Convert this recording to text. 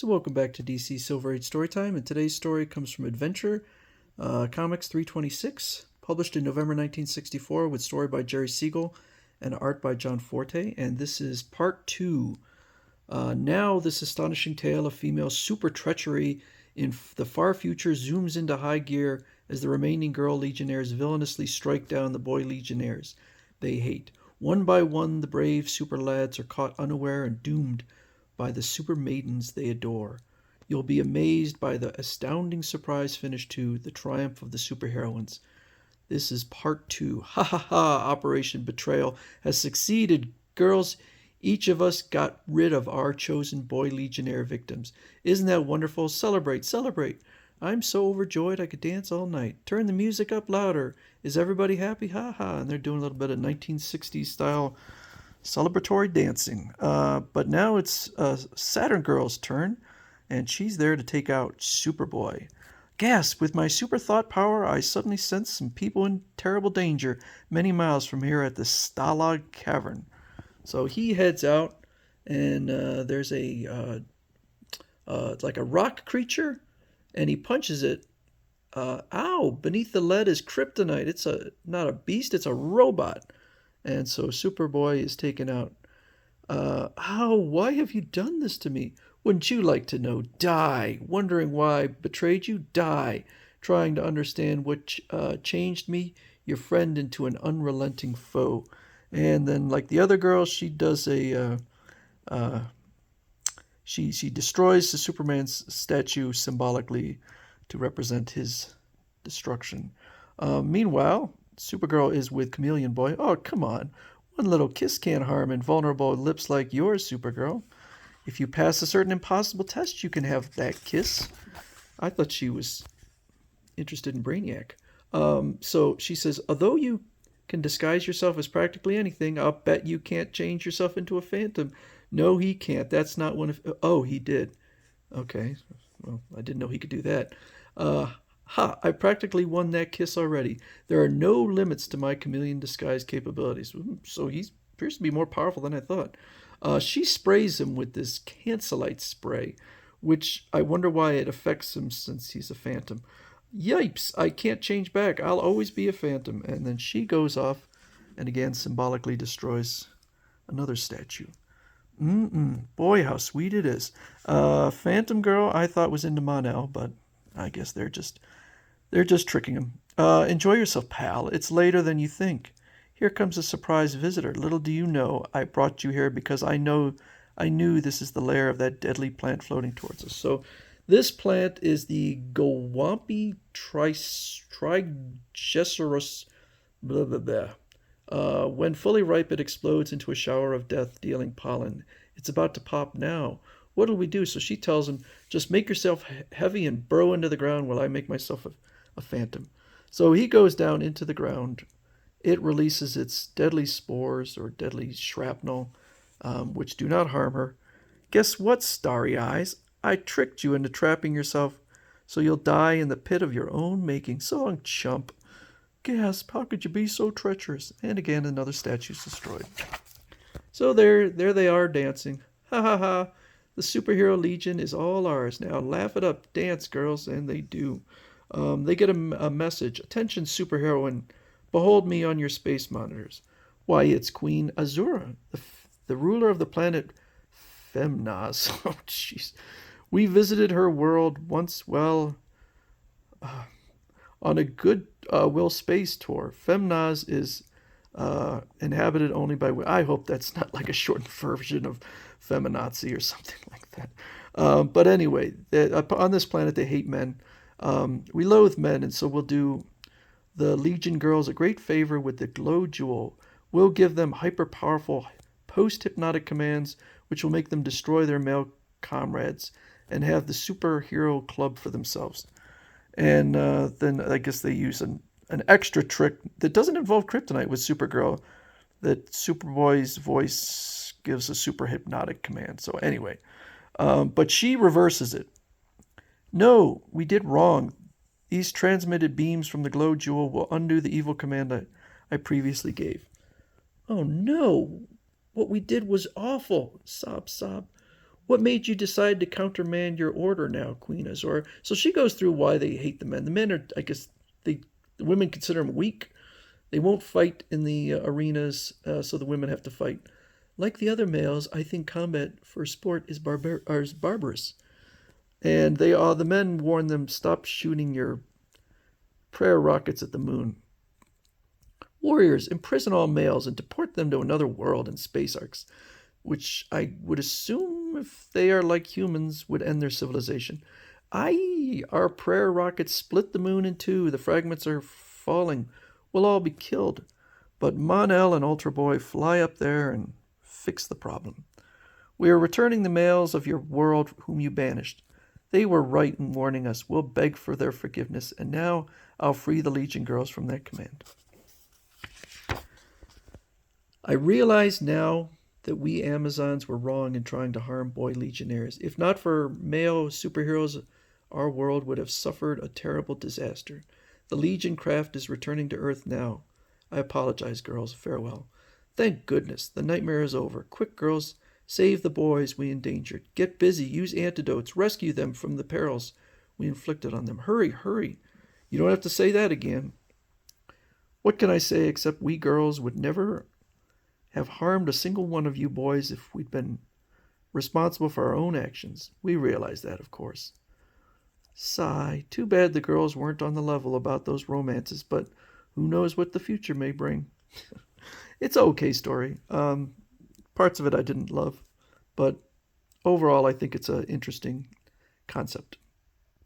So welcome back to DC Silver Age Storytime, and today's story comes from Adventure Comics 326, published in November 1964 with story by Jerry Siegel and art by John Forte, and this is part 2. Now this astonishing tale of female super treachery in the far future zooms into high gear as the remaining girl legionnaires villainously strike down the boy legionnaires they hate. One by one, the brave super lads are caught unaware and doomed by the super maidens they adore. You'll be amazed by the astounding surprise finish to The Triumph of the Super-Heroines. This is part 2. Ha ha ha! Operation Betrayal has succeeded, girls. Each of us got rid of our chosen boy legionnaire victims. Isn't that wonderful? Celebrate, celebrate. I'm so overjoyed I could dance all night. Turn the music up louder. Is everybody happy? Ha ha. And they're doing a little bit of 1960s style celebratory dancing. But now it's Saturn Girl's turn, and she's there to take out Superboy. Gasp! With my super thought power, I suddenly sense some people in terrible danger many miles from here at the Stalag Cavern. So he heads out, and there's it's like a rock creature, and he punches it. Ow! Beneath the lead is kryptonite. It's not a beast, it's a robot. And so Superboy is taken out. Ow, why have you done this to me? Wouldn't you like to know? Die. Wondering why I betrayed you? Die. Trying to understand what changed me, your friend, into an unrelenting foe. And then, like the other girl, she does she destroys the Superman's statue symbolically to represent his destruction. Meanwhile, Supergirl is with Chameleon Boy. Oh, come on. One little kiss can't harm invulnerable lips like yours, Supergirl. If you pass a certain impossible test, you can have that kiss. I thought she was interested in Brainiac. So she says, although you can disguise yourself as practically anything, I'll bet you can't change yourself into a phantom. No, he can't. That's not one of... Oh, he did. Okay. Well, I didn't know he could do that. I practically won that kiss already. There are no limits to my chameleon disguise capabilities. So he appears to be more powerful than I thought. She sprays him with this cancelite spray, which I wonder why it affects him since he's a phantom. Yipes, I can't change back. I'll always be a phantom. And then she goes off and again symbolically destroys another statue. Boy, how sweet it is. Phantom Girl I thought was into Mon-El, but I guess they're just tricking him. Enjoy yourself, pal. It's later than you think. Here comes a surprise visitor. Little do you know, I brought you here because I knew this is the lair of that deadly plant floating towards us. So this plant is the Gowampi trigecerus blah blah blah. When fully ripe, it explodes into a shower of death, dealing pollen. It's about to pop now. What'll we do? So she tells him, just make yourself heavy and burrow into the ground while I make myself a phantom. So he goes down into the ground. It releases its deadly spores or deadly shrapnel, which do not harm her. Guess what, Starry Eyes? I tricked you into trapping yourself so you'll die in the pit of your own making. So long, chump. Gasp, how could you be so treacherous? And again, another statue's destroyed. So there they are dancing. Ha ha ha. The superhero legion is all ours. Now laugh it up. Dance, girls. And they do. They get a message. Attention, superheroine. Behold me on your space monitors. Why, it's Queen Azura, the ruler of the planet Femnaz. Oh, jeez. We visited her world once, well... on a good will space tour. Femnaz is inhabited only by... I hope that's not like a shortened version of feminazi or something like that. But anyway, on this planet they hate men. We loathe men, and so we'll do the Legion girls a great favor with the glow jewel. We'll give them hyper-powerful post-hypnotic commands, which will make them destroy their male comrades and have the superhero club for themselves. And then I guess they use an extra trick that doesn't involve kryptonite with Supergirl, that Superboy's voice gives a super hypnotic command. So anyway, but she reverses it. No, we did wrong. These transmitted beams from the glow jewel will undo the evil command I previously gave. Oh no, what we did was awful. Sob, sob. What made you decide to countermand your order now, Queen Azor? So she goes through why they hate the men. The men are, I guess, the women consider them weak. They won't fight in the arenas, so the women have to fight. Like the other males, I think combat for sport is barbarous. And the men warn them, stop shooting your prayer rockets at the moon. Warriors, imprison all males and deport them to another world in space arcs, which I would assume, if they are like humans, would end their civilization. Our prayer rockets split the moon in two. The fragments are falling. We'll all be killed. But Mon-El and Ultra Boy fly up there and fix the problem. We are returning the males of your world whom you banished. They were right in warning us. We'll beg for their forgiveness, and now I'll free the Legion girls from that command. I realize now that we Amazons were wrong in trying to harm boy Legionnaires. If not for male superheroes, our world would have suffered a terrible disaster. The Legion craft is returning to Earth now. I apologize, girls. Farewell. Thank goodness, the nightmare is over. Quick, girls, save the boys we endangered. Get busy, use antidotes, rescue them from the perils we inflicted on them. Hurry, hurry. You don't have to say that again. What can I say except we girls would never have harmed a single one of you boys if we'd been responsible for our own actions. We realize that, of course. Sigh. Too bad the girls weren't on the level about those romances, but who knows what the future may bring. It's an okay story. Parts of it I didn't love, but overall I think it's an interesting concept.